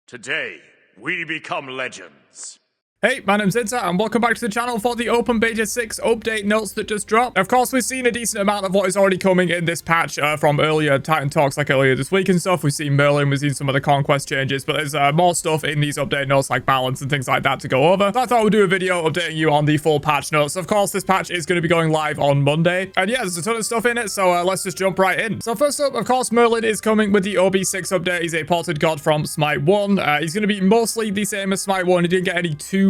Today, we become legends. Hey, my name's Inter, and welcome back to the channel for the OB6 update notes that just dropped. Of course, we've seen a decent amount of what is already coming in this patch from earlier Titan talks, like earlier this week and stuff. We've seen Merlin, we've seen some of the conquest changes, but there's more stuff in these update notes, like balance and things like that, to go over. So I thought we'd do a video updating you on the full patch notes. Of course, this patch is going to be going live on Monday, and yeah, there's a ton of stuff in it, so let's just jump right in. So first up, of course, Merlin is coming with the OB6 update. He's a ported god from Smite 1. He's going to be mostly the same as Smite 1. He didn't get any too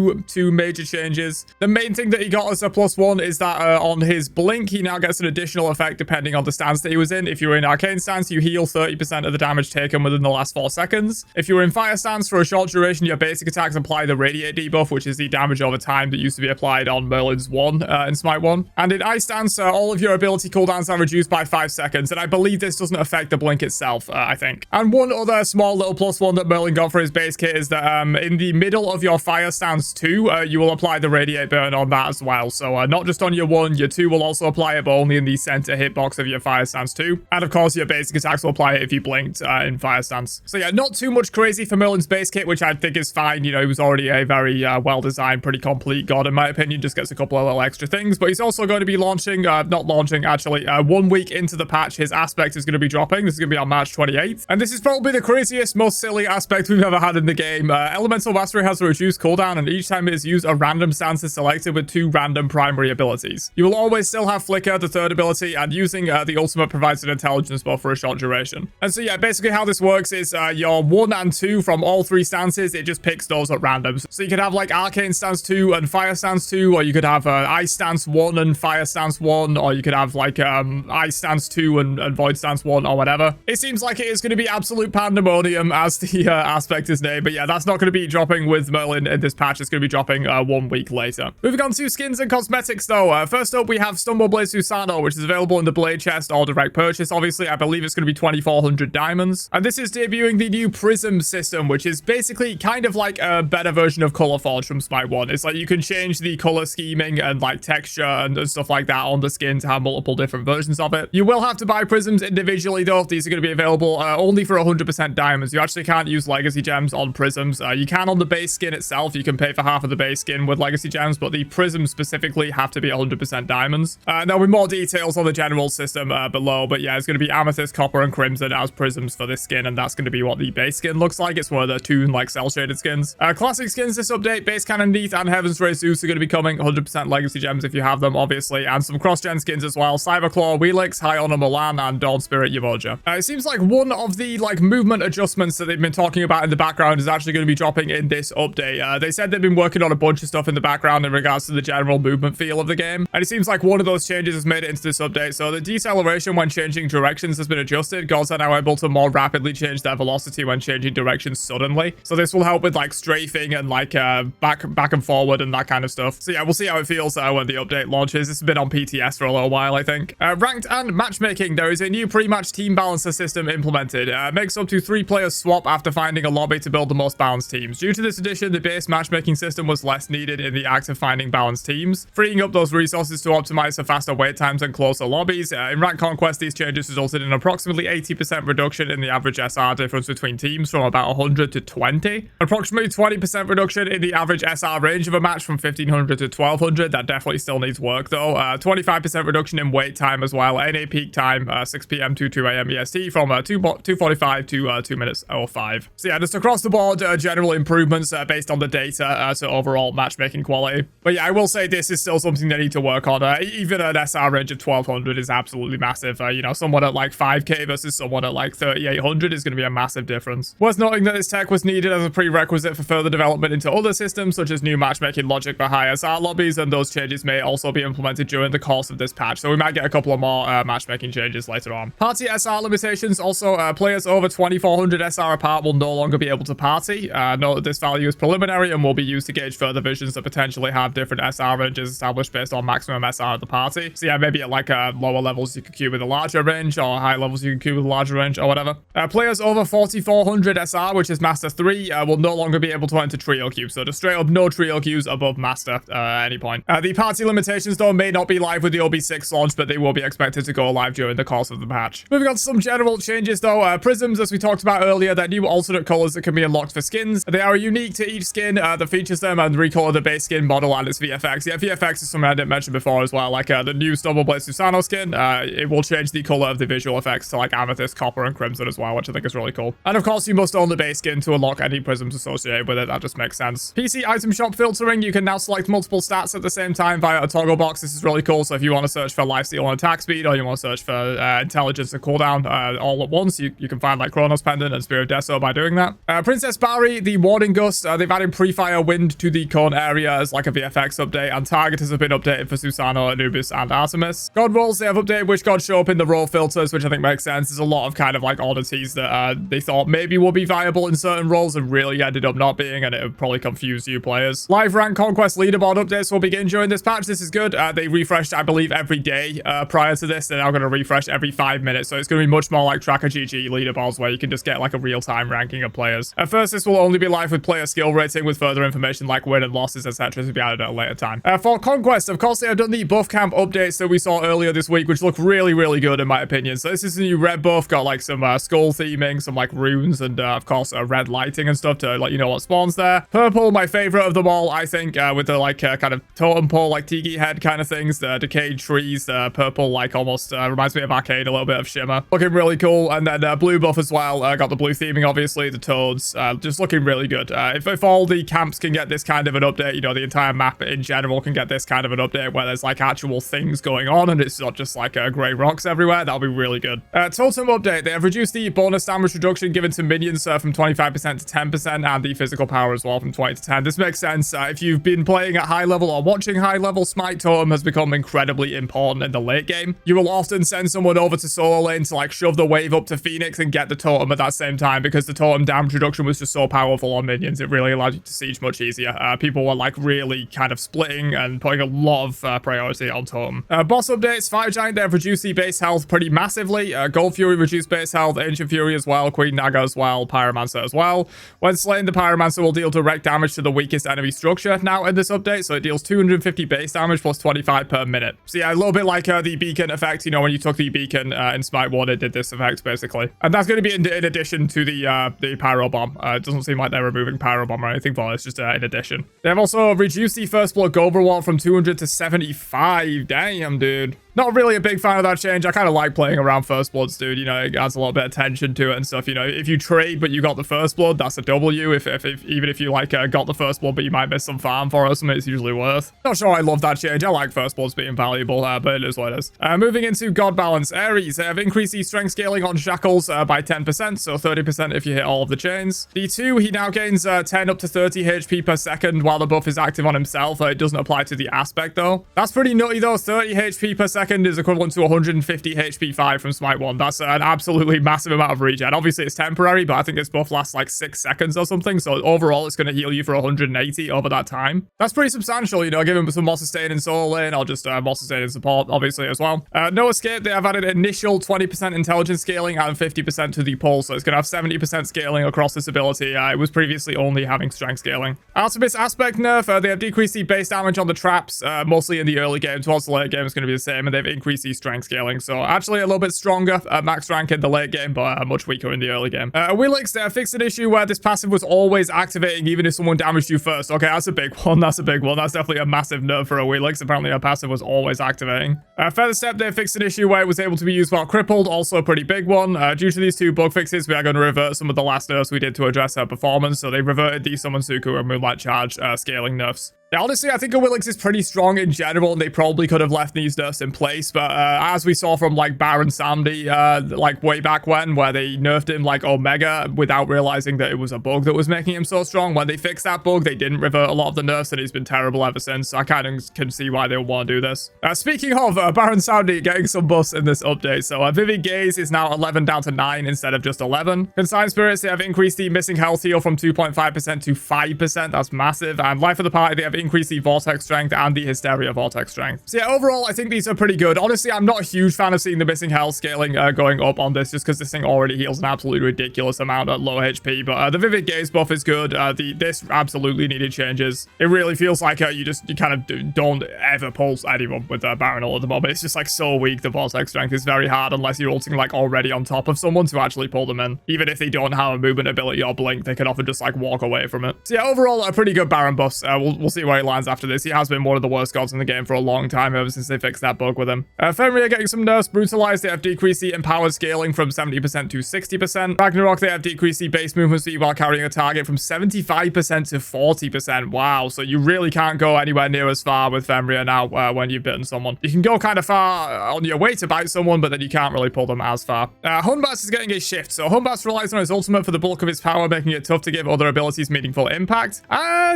major changes. The main thing that he got as a +1 is that on his blink, he now gets an additional effect depending on the stance that he was in. If you were in arcane stance, you heal 30% of the damage taken within the last 4 seconds. If you were in fire stance for a short duration, your basic attacks apply the radiate debuff, which is the damage over time that used to be applied on Merlin's 1 in Smite 1. And in ice stance, all of your ability cooldowns are reduced by 5 seconds, and I believe this doesn't affect the blink itself, I think. And one other small little +1 that Merlin got for his base kit is that in the middle of your fire stance 2, you will apply the radiate burn on that as well. So not just on your 1, your 2 will also apply it, but only in the center hitbox of your fire stance 2. And of course, your basic attacks will apply it if you blinked in fire stance. So yeah, not too much crazy for Merlin's base kit, which I think is fine. You know, he was already a very well-designed, pretty complete god, in my opinion. Just gets a couple of little extra things. But he's also going to be launching, not launching, actually, 1 week into the patch, his aspect is going to be dropping. This is going to be on March 28th. And this is probably the craziest, most silly aspect we've ever had in the game. Elemental Mastery has a reduced cooldown, and each time it is used, a random stance is selected with 2 random primary abilities. You will always still have Flicker, the third ability, and using the ultimate provides an intelligence buff for a short duration. And so yeah, basically how this works is your 1 and 2 from all 3 stances, it just picks those at random. So you could have like Arcane Stance 2 and Fire Stance 2, or you could have Ice Stance 1 and Fire Stance 1, or you could have like Ice Stance 2 and Void Stance 1, or whatever. It seems like it is going to be absolute pandemonium, as the aspect is named, but yeah, that's not going to be dropping with Merlin in this patch. It's going to be dropping 1 week later. Moving on to skins and cosmetics though. First up, we have Stumbleblaze Susano, which is available in the Blade Chest or direct purchase. Obviously, I believe it's going to be 2,400 diamonds. And this is debuting the new Prism system, which is basically kind of like a better version of Color Forge from Smite 1. It's like you can change the color scheming and like texture and stuff like that on the skin to have multiple different versions of it. You will have to buy prisms individually though. These are going to be available only for 100% diamonds. You actually can't use legacy gems on prisms. You can on the base skin itself. You can pay for half of the base skin with legacy gems, but the prisms specifically have to be 100% diamonds. There'll be more details on the general system below, but yeah, it's going to be amethyst, copper, and crimson as prisms for this skin, and that's going to be what the base skin looks like. It's one of the 2 like cell shaded skins. Classic skins this update: Base Cannon Neath and Heaven's Ray Zeus are going to be coming. 100% legacy gems if you have them, obviously, and some cross-gen skins as well: Cyberclaw Wheelix, High Honor Milan, and Dawn Spirit Yavoja. It seems like one of the like movement adjustments that they've been talking about in the background is actually going to be dropping in this update. They said they've been working on a bunch of stuff in the background in regards to the general movement feel of the game, and it seems like one of those changes has made it into this update. So the deceleration when changing directions has been adjusted. Gods are now able to more rapidly change their velocity when changing directions suddenly, so this will help with like strafing and like back and forward and that kind of stuff. So yeah, we'll see how it feels when the update launches. This has been on PTS for a little while, I think. Ranked and matchmaking: there is a new pre-match team balancer system implemented. Makes up to 3 players swap after finding a lobby to build the most balanced teams. Due to this addition, the base matchmaking system was less needed in the act of finding balanced teams, freeing up those resources to optimize for faster wait times and closer lobbies. In Rank Conquest, these changes resulted in approximately 80% reduction in the average SR difference between teams from about 100 to 20. Approximately 20% reduction in the average SR range of a match from 1500 to 1200. That definitely still needs work though. 25% reduction in wait time as well. NA peak time 6 p.m. to 2 a.m. EST from 2:45 to 2 minutes 05. So yeah, just across the board, general improvements based on the data to overall matchmaking quality. But yeah, I will say this is still something they need to work on. Even an SR range of 1200 is absolutely massive. You know, someone at like 5k versus someone at like 3800 is going to be a massive difference. Worth noting that this tech was needed as a prerequisite for further development into other systems, such as new matchmaking logic for high SR lobbies, and those changes may also be implemented during the course of this patch. So we might get a couple of more matchmaking changes later on. Party SR limitations also: players over 2400 SR apart will no longer be able to party. Note that this value is preliminary and will be used to gauge further visions that potentially have different SR ranges established based on maximum SR of the party. So yeah, maybe at like lower levels you could queue with a larger range, or high levels you can queue with a larger range, or whatever. Players over 4400 SR, which is Master 3, will no longer be able to enter trio queues. So just straight up no trio queues above Master at any point. The party limitations though may not be live with the OB6 launch, but they will be expected to go live during the course of the patch. Moving on to some general changes though, prisms, as we talked about earlier, they're new alternate colors that can be unlocked for skins. They are unique to each skin that features them and recolor the base skin model and its VFX. Yeah, VFX is something I didn't mention before as well, like the new Stubbleblade Susano skin, it will change the color of the visual effects to like amethyst, copper, and crimson as well, which I think is really cool. And of course, you must own the base skin to unlock any prisms associated with it. That just makes sense. PC item shop filtering, you can now select multiple stats at the same time via a toggle box. This is really cool. So if you want to search for lifesteal and attack speed, or you want to search for intelligence and cooldown all at once, you can find like Chronos Pendant and Spear of Deso by doing that. Princess Barry, the Warding Gust, they've added pre-fire wind to the cone area as like a VFX update, and targeters have been updated for Susano, Anubis, and Artemis. God rolls, they have updated which gods show up in the role filters, which I think makes sense. There's a lot of kind of like oddities that they thought maybe would be viable in certain roles and really ended up not being, and it would probably confuse you players. Live rank conquest leaderboard updates will begin during this patch. This is good. They refreshed, I believe, every day prior to this. They're now going to refresh every 5 minutes, so it's going to be much more like Tracker GG leaderboards where you can just get like a real-time ranking of players. At first, this will only be live with player skill rating, with further information like win and losses, etc. to be added at a later time. For conquest, of course, they have done the buff camp updates that we saw earlier this week, which look really, really good in my opinion. So this is a new red buff, got like some skull theming, some like runes, and of course red lighting and stuff to let you know what spawns there. Purple, my favorite of them all, I think, with the like kind of totem pole, like tiki head kind of things, the decayed trees, the purple like almost reminds me of Arcade, a little bit of shimmer, looking really cool. And then blue buff as well, got the blue theming obviously, the toads, just looking really good. If all the camps can get this kind of an update, you know, the entire map in general can get this kind of an update where there's like actual things going on and it's not just like grey rocks everywhere, that'll be really good. Totem update, they have reduced the bonus damage reduction given to minions from 25% to 10%, and the physical power as well from 20 to 10. This makes sense. If you've been playing at high level or watching high level, Smite Totem has become incredibly important in the late game. You will often send someone over to solo lane to like shove the wave up to Phoenix and get the totem at that same time, because the totem damage reduction was just so powerful on minions. It really allowed you to siege much easier. People were like really kind of splitting and putting a lot of priority on totem. Boss updates, Fire Giant, they have reduced the base health pretty massively. Gold Fury reduced base health, Ancient Fury as well, Queen Naga as well, Pyromancer as well. When slain, the Pyromancer will deal direct damage to the weakest enemy structure now in this update, so it deals 250 base damage plus 25 per minute. So yeah, a little bit like the beacon effect, you know, when you took the beacon in Smite 1, it did this effect basically. And that's going to be in addition to the Pyro Bomb. It doesn't seem like they're removing Pyro Bomb or anything, but it's just in addition. They have also reduced the First Blood gold reward from 200 to 75. Damn, dude. Not really a big fan of that change. I kind of like playing around First Bloods, dude. You know, it adds a little bit of tension to it and stuff. You know, if you trade but you got the First Blood, that's a W. Even if you like got the First Blood but you might miss some farm for it or something, it's usually worth. Not sure I love that change. I like First Bloods being valuable, but it is what it is. Moving into God Balance, Ares, they have increased the strength scaling on Shackles by 10%, so 30% if you hit all of the chains. D2, he now gains 10 up to 30 HP per second while the buff is active on himself. It doesn't apply to the aspect though. That's pretty nutty though. 30 HP per second is equivalent to 150 HP 5 from Smite 1. That's an absolutely massive amount of regen. Obviously, it's temporary, but I think this buff lasts like 6 seconds or something. So overall, it's going to heal you for 180 over that time. That's pretty substantial, you know, give him some more sustain in solo lane, or just more sustain in support, obviously, as well. No Escape, they have added initial 20% intelligence scaling and 50% to the pulse. So it's going to have 70% scaling across this ability. It was previously only having strength scaling. Artemis Aspect nerf, they have decreased the base damage on the traps, mostly in the early game. Towards the late game, it's going to be the same, and they've increased the strength scaling. So actually a little bit stronger at max rank in the late game, but much weaker in the early game. Willix, they have fixed an issue where this passive was always activating even if someone damaged you first. Okay, that's a big one. That's a big one. That's definitely a massive nerf for a Willix. Apparently her passive was always activating. Feather Step, they fixed an issue where it was able to be used while crippled. Also a pretty big one. Due to these two bug fixes, we are going to revert some of the last nerfs we did to address her performance. So they reverted the Summon Suku and Moonlight Charge scaling nerfs. Yeah, honestly, I think Awilix is pretty strong in general, and they probably could have left these nerfs in place. But as we saw from like Baron Sandy, like way back when, where they nerfed him like Omega without realizing that it was a bug that was making him so strong. When they fixed that bug, they didn't revert a lot of the nerfs, and he's been terrible ever since. So I kind of can see why they would want to do this. Speaking of Baron Sandy getting some buffs in this update, so Vivid Gaze is now 11 down to 9 instead of just 11. Consigned Spirits, they have increased the missing health heal from 2.5% to 5%. That's massive. And Life of the Party, they have increase the Vortex Strength and the Hysteria Vortex Strength. So yeah, overall, I think these are pretty good. Honestly, I'm not a huge fan of seeing the missing health scaling going up on this, just because this thing already heals an absolutely ridiculous amount at low HP. But the Vivid Gaze buff is good. This absolutely needed changes. It really feels like you kind of don't ever pulse anyone with Baron at the moment. It's just like so weak. The Vortex Strength is very hard unless you're ulting like already on top of someone to actually pull them in. Even if they don't have a movement ability or blink, they can often just like walk away from it. So yeah, overall, a pretty good Baron buff. We'll see where he lands after this. He has been one of the worst gods in the game for a long time ever since they fixed that bug with him. Fenrir getting some nerfs. Brutalized, they have decreased the empowered scaling from 70% to 60%. Ragnarok, they have decreased the base movement speed while carrying a target from 75% to 40%. Wow, so you really can't go anywhere near as far with Fenrir now when you've bitten someone. You can go kind of far on your way to bite someone, but then you can't really pull them as far. Hunbats is getting a shift. So Hunbats relies on his ultimate for the bulk of his power, making it tough to give other abilities meaningful impact.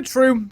True.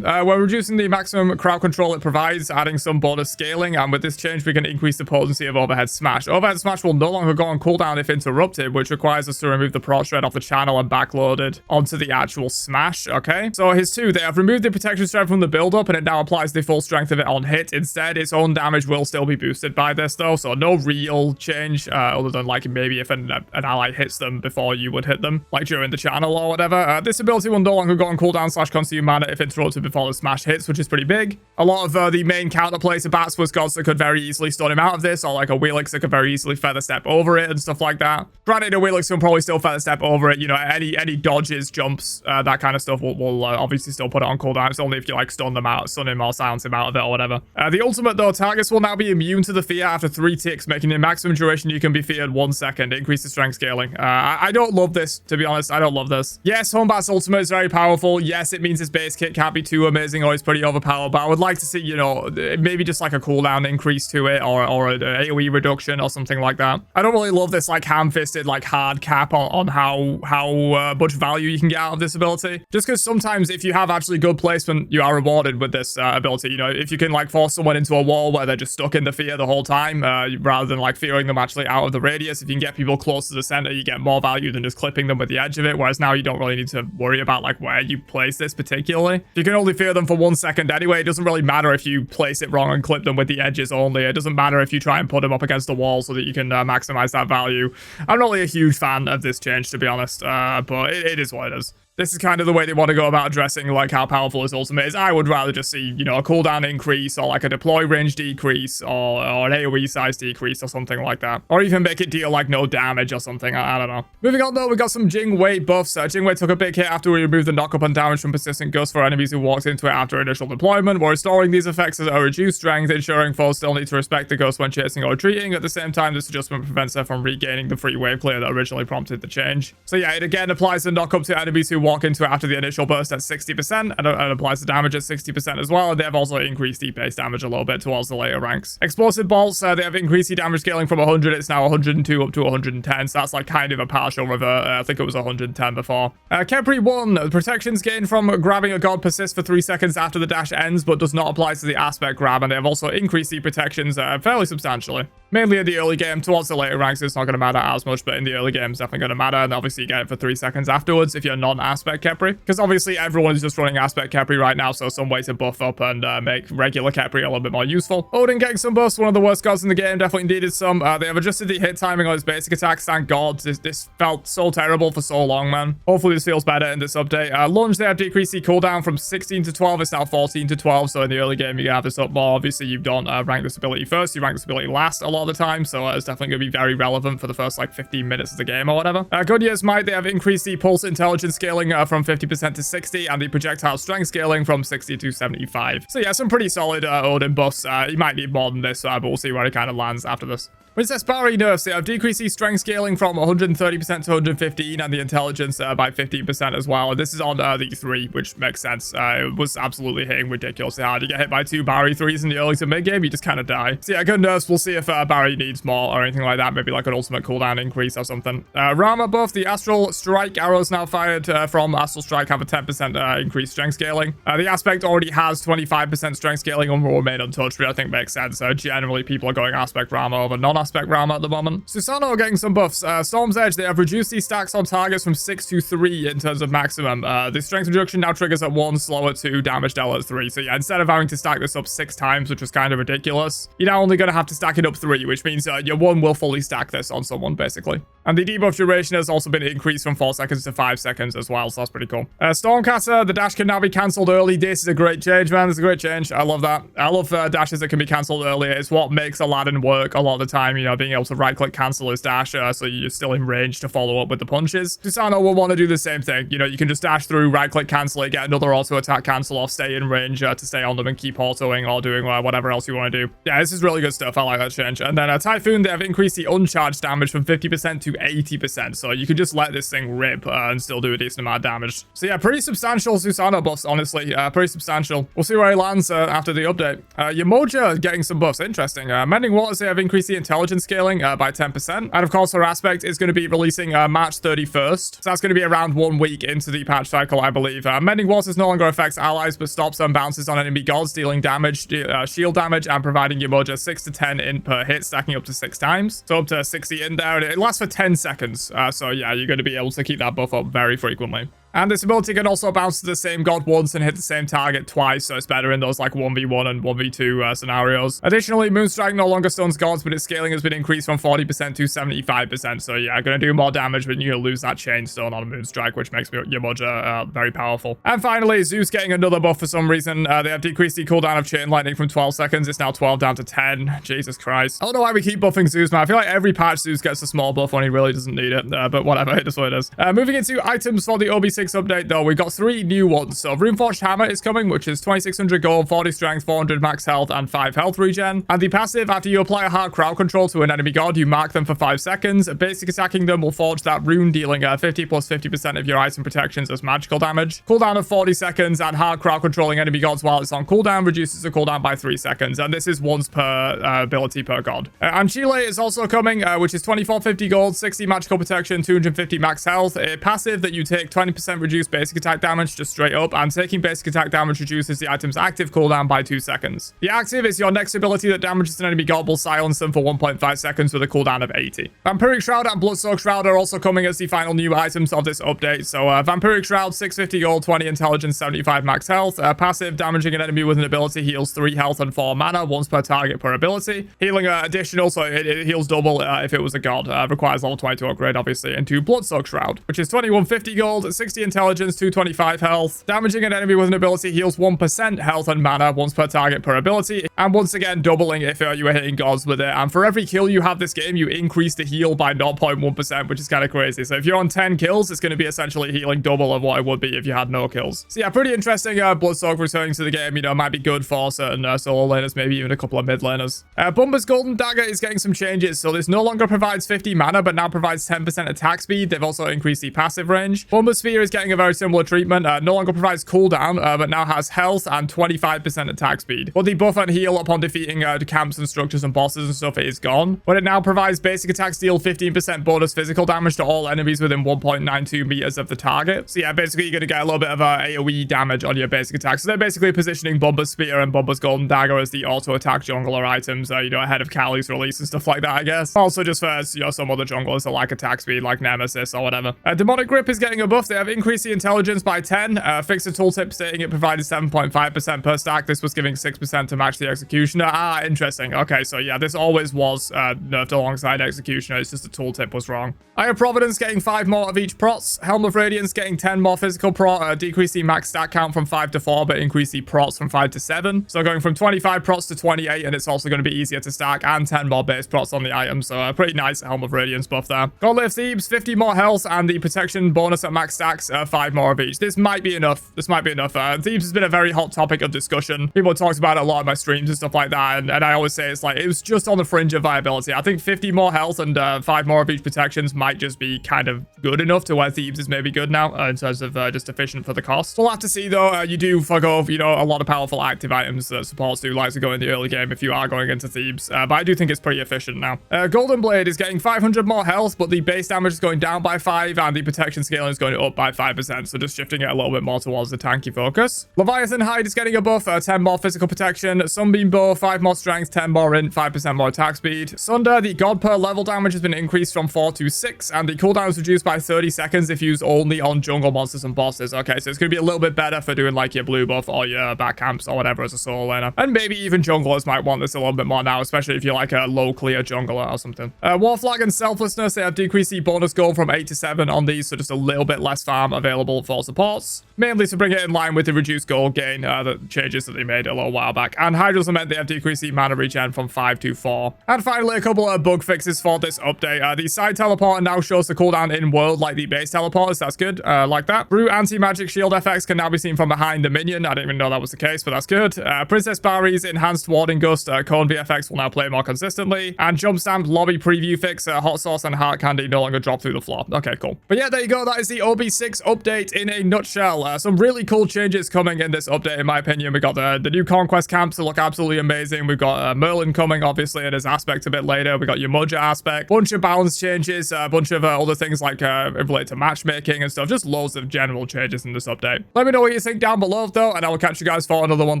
We're reducing the maximum crowd control it provides, adding some bonus scaling, and with this change we can increase the potency of Overhead Smash. Overhead Smash will no longer go on cooldown if interrupted, which requires us to remove the prot shred off the channel and backload it onto the actual smash. Okay, so his 2, they have removed the protection shred from the build-up, and it now applies the full strength of it on hit. Instead, its own damage will still be boosted by this though, so no real change other than like maybe if an ally hits them before you would hit them, like during the channel or whatever. This ability will no longer go on cooldown / consume mana if interrupted before the smash hits, which is pretty big. A lot of the main counterplay to Bats was gods that could very easily stun him out of this, or like a Wheelix that could very easily feather step over it and stuff like that. Granted, a Wheelix can probably still feather step over it, you know, any dodges, jumps, that kind of stuff will obviously still put it on cooldown. It's only if you like stun him or silence him out of it or whatever. The ultimate though, targets will now be immune to the fear after 3 ticks, making the maximum duration you can be feared 1 second. Increase the strength scaling. I don't love this, to be honest. I don't love this. Yes, Hunbat's ultimate is very powerful. Yes, it means his base kit can't be too amazing or he's pretty overpowered, but I would like to see, you know, maybe just like a cooldown increase to it or an AoE reduction or something like that. I don't really love this like ham-fisted like hard cap on how much value you can get out of this ability, just because sometimes if you have actually good placement, you are rewarded with this ability. You know, if you can like force someone into a wall where they're just stuck in the fear the whole time, rather than like fearing them actually out of the radius, if you can get people close to the center, you get more value than just clipping them with the edge of it, whereas now you don't really need to worry about like where you place this particularly. If you can only fear them for 1 second anyway, it doesn't really matter if you place it wrong and clip them with the edges only. It doesn't matter if you try and put them up against the wall so that you can maximize that value. I'm not really a huge fan of this change, to be honest, but it is what it is. This is kind of the way they want to go about addressing like how powerful his ultimate is. I would rather just see, you know, a cooldown increase or like a deploy range decrease or an AoE size decrease or something like that. Or even make it deal like no damage or something. I don't know. Moving on though, we got some Jingwei buffs. Jingwei took a big hit after we removed the knockup and damage from persistent gust for enemies who walked into it after initial deployment. We're restoring these effects as a reduced strength, ensuring foes still need to respect the gust when chasing or retreating. At the same time, this adjustment prevents her from regaining the free wave clear that originally prompted the change. So yeah, it again applies the knockup to enemies who walk into it after the initial burst at 60% and applies the damage at 60% as well. And they have also increased the base damage a little bit towards the later ranks. Explosive bolts, they have increased the damage scaling from 100. It's now 102 up to 110. So that's like kind of a partial revert. I think it was 110 before. Kepri 1, protections gained from grabbing a god persist for 3 seconds after the dash ends, but does not apply to the aspect grab. And they have also increased the protections fairly substantially. Mainly in the early game. Towards the later ranks, it's not going to matter as much, but in the early game, it's definitely going to matter. And obviously, you get it for 3 seconds afterwards if you're non-aspect Kepri. Because obviously, everyone is just running aspect Kepri right now, so some way to buff up and make regular Kepri a little bit more useful. Odin getting some buffs, one of the worst gods in the game, definitely needed some. They have adjusted the hit timing on his basic attacks. Thank God. This felt so terrible for so long, man. Hopefully, this feels better in this update. Lunge, they have decreased the cooldown from 16 to 12. It's now 14 to 12, so in the early game, you can have this up more. Obviously, you don't rank this ability first. You rank this ability last a lot of the time, so it's definitely going to be very relevant for the first like 15 minutes of the game or whatever. Goodyear's Smite, they have increased the pulse intelligence scaling from 50% to 60 and the projectile strength scaling from 60 to 75. So yeah, some pretty solid Odin buffs. You might need more than this, but we'll see where it kind of lands after this. Princess Barry nerfs. They have decreased the strength scaling from 130% to 115 and the intelligence by 15% as well. And this is on the 3, which makes sense. It was absolutely hitting ridiculously hard. You get hit by 2 Barry 3s in the early to mid game, you just kind of die. So yeah, good nerfs. We'll see if Barry needs more or anything like that. Maybe like an ultimate cooldown increase or something. Rama buff. The Astral Strike arrows now fired from Astral Strike have a 10% increased strength scaling. The Aspect already has 25% strength scaling on remain untouched, which I think makes sense. Generally, people are going Aspect Rama over non-Aspect Rama at the moment. Susano are getting some buffs. Storm's Edge, they have reduced these stacks on targets from 6 to 3 in terms of maximum. The strength reduction now triggers at 1, slower 2, damage dealt at 3. So yeah, instead of having to stack this up 6 times, which was kind of ridiculous, you're now only going to have to stack it up 3, which means your 1 will fully stack this on someone, basically. And the debuff duration has also been increased from 4 seconds to 5 seconds as well, so that's pretty cool. Stormcaster, the dash can now be cancelled early. This is a great change, man. It's a great change. I love that. I love dashes that can be cancelled earlier. It's what makes Aladdin work a lot of the time, you know, being able to right-click cancel his dash so you're still in range to follow up with the punches. Susano will want to do the same thing. You know, you can just dash through, right-click cancel it, get another auto-attack cancel off, stay in range to stay on them and keep autoing or doing whatever else you want to do. Yeah, this is really good stuff. I like that change. And then Typhoon, they have increased the uncharged damage from 50% to 80%. So you can just let this thing rip and still do a decent amount of damage. So yeah, pretty substantial Susano buffs, honestly. Pretty substantial. We'll see where he lands after the update. Yamoja getting some buffs. Interesting. Mending Waters, they have increased the intelligence scaling by 10%. And of course, her aspect is going to be releasing March 31st. So that's going to be around 1 week into the patch cycle, I believe. Mending Waters no longer affects allies, but stops and bounces on enemy gods, dealing damage, shield damage, and providing Yamoja 6 to 10 in per hit, stacking up to 6 times. So up to 60 in there. And it lasts for 10 seconds. So yeah, you're going to be able to keep that buff up very frequently. And this ability can also bounce to the same god once and hit the same target twice, so it's better in those like 1v1 and 1v2 scenarios. Additionally, Moonstrike no longer stuns gods, but its scaling has been increased from 40% to 75%. So yeah, gonna do more damage, but you're gonna lose that chain stone on a Moonstrike, which makes Yamoja very powerful. And finally, Zeus getting another buff for some reason. They have decreased the cooldown of Chain Lightning from 12 seconds. It's now 12 down to 10. Jesus Christ. I don't know why we keep buffing Zeus, man. I feel like every patch Zeus gets a small buff when he really doesn't need it, but whatever, it is what it is. Moving into items for the OB6 update, though, we got 3 new ones. So Runeforged Hammer is coming, which is 2600 gold, 40 strength, 400 max health, and 5 health regen. And the passive, after you apply a hard crowd control to an enemy god, you mark them for 5 seconds. Basic attacking them will forge that rune, dealing 50 plus 50% of your item protections as magical damage. Cooldown of 40 seconds, and hard crowd controlling enemy gods while it's on cooldown reduces the cooldown by 3 seconds. And this is once per ability per god. And Chile is also coming, which is 2450 gold, 60 magical protection, 250 max health. A passive that you take 20% reduced basic attack damage just straight up, and taking basic attack damage reduces the item's active cooldown by 2 seconds. The active is your next ability that damages an enemy god will silence them for 1.5 seconds with a cooldown of 80. Vampiric Shroud and Bloodsoaked Shroud are also coming as the final new items of this update. So Vampiric Shroud, 650 gold, 20 intelligence, 75 max health. Passive, damaging an enemy with an ability heals 3 health and 4 mana once per target per ability. Healing additional, so it heals double if it was a god. Requires level 22 upgrade, obviously. Into Bloodsoaked Shroud, which is 2150 gold, 60 intelligence, 225 health. Damaging an enemy with an ability heals 1% health and mana once per target per ability. And once again, doubling if you were hitting gods with it. And for every kill you have this game, you increase the heal by 0.1%, which is kind of crazy. So if you're on 10 kills, it's going to be essentially healing double of what it would be if you had no kills. So yeah, pretty interesting. Bloodsoak returning to the game, you know, might be good for certain solo laners, maybe even a couple of mid laners. Bumba's Golden Dagger is getting some changes. So this no longer provides 50 mana, but now provides 10% attack speed. They've also increased the passive range. Bumba's Spear is getting a very similar treatment. No longer provides cooldown, but now has health and 25% attack speed. But the buff and heal upon defeating camps and structures and bosses and stuff is gone. But it now provides basic attacks deal 15% bonus physical damage to all enemies within 1.92 meters of the target. So yeah, basically you're going to get a little bit of AoE damage on your basic attack. So they're basically positioning Bumba's Spear and Bumba's Golden Dagger as the auto attack jungler items, you know, ahead of Kali's release and stuff like that, I guess. Also just for, you know, some other junglers that like attack speed, like Nemesis or whatever. Demonic Grip is getting a buff. They have increased the intelligence by 10. Fixed a tooltip stating it provided 7.5% per stack. This was giving 6% to match the Executioner. Ah, interesting. Okay, so yeah, this always was nerfed alongside Executioner. It's just the tooltip was wrong. Eye of Providence getting 5 more of each prots. Helm of Radiance getting 10 more physical prot. Decrease the max stat count from 5 to 4, but increase the prots from 5 to 7. So going from 25 prots to 28, and it's also going to be easier to stack, and 10 more base prots on the item. So pretty nice Helm of Radiance buff there. Godly of Thebes, 50 more health, and the protection bonus at max stacks attacks, 5 more of each. This might be enough. This might be enough. Thebes has been a very hot topic of discussion. People talk about it a lot in my streams and stuff like that, and I always say it's like, it was just on the fringe of viability. I think 50 more health and 5 more of each protections might just be kind of good enough to where Thebes is maybe good now in terms of just efficient for the cost. We'll have to see though. You do forgo, you know, a lot of powerful active items that supports do like to go in the early game if you are going into Thebes, but I do think it's pretty efficient now. Golden Blade is getting 500 more health, but the base damage is going down by 5 and the protection scaling is going up by 5%, so just shifting it a little bit more towards the tanky focus. Leviathan Hide is getting a buff, 10 more physical protection. Sunbeam Bow, 5 more strength, 10 more int, 5% more attack speed. Sunder, the god per level damage has been increased from 4 to 6, and the cooldown is reduced by 30 seconds if used only on jungle monsters and bosses. Okay, so it's going to be a little bit better for doing like your blue buff or your back camps or whatever as a solo laner. And maybe even junglers might want this a little bit more now, especially if you're like a low clear jungler or something. War Flag and Selflessness, they have decreased the bonus goal from 8 to 7 on these, so just a little bit less farm available for supports. Mainly to bring it in line with the reduced gold gain, the changes that they made a little while back. And Hydro Cement, they have decreased the mana regen from 5 to 4. And finally, a couple of bug fixes for this update. The side teleporter now shows the cooldown in world like the base teleporters. That's good. Like that. Brute anti-magic shield FX can now be seen from behind the minion. I didn't even know that was the case, but that's good. Princess Barry's enhanced warding gust cone VFX will now play more consistently. And Jump Stamp lobby preview fix, hot sauce and heart candy no longer drop through the floor. Okay, cool. But yeah, there you go. That is the OB6 update in a nutshell. Some really cool changes coming in this update, in my opinion. We got the new conquest camps that look absolutely amazing. We've got Merlin coming, obviously, in his aspect a bit later. We got your Mudja aspect, bunch of balance changes, a bunch of other things like related to matchmaking and stuff. Just loads of general changes in this update. Let me know what you think down below, though, and I will catch you guys for another one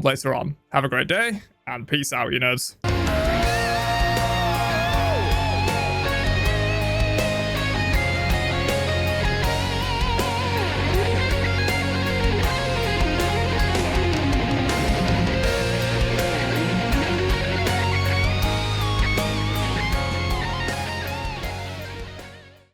later on. Have a great day, and peace out, you nerds.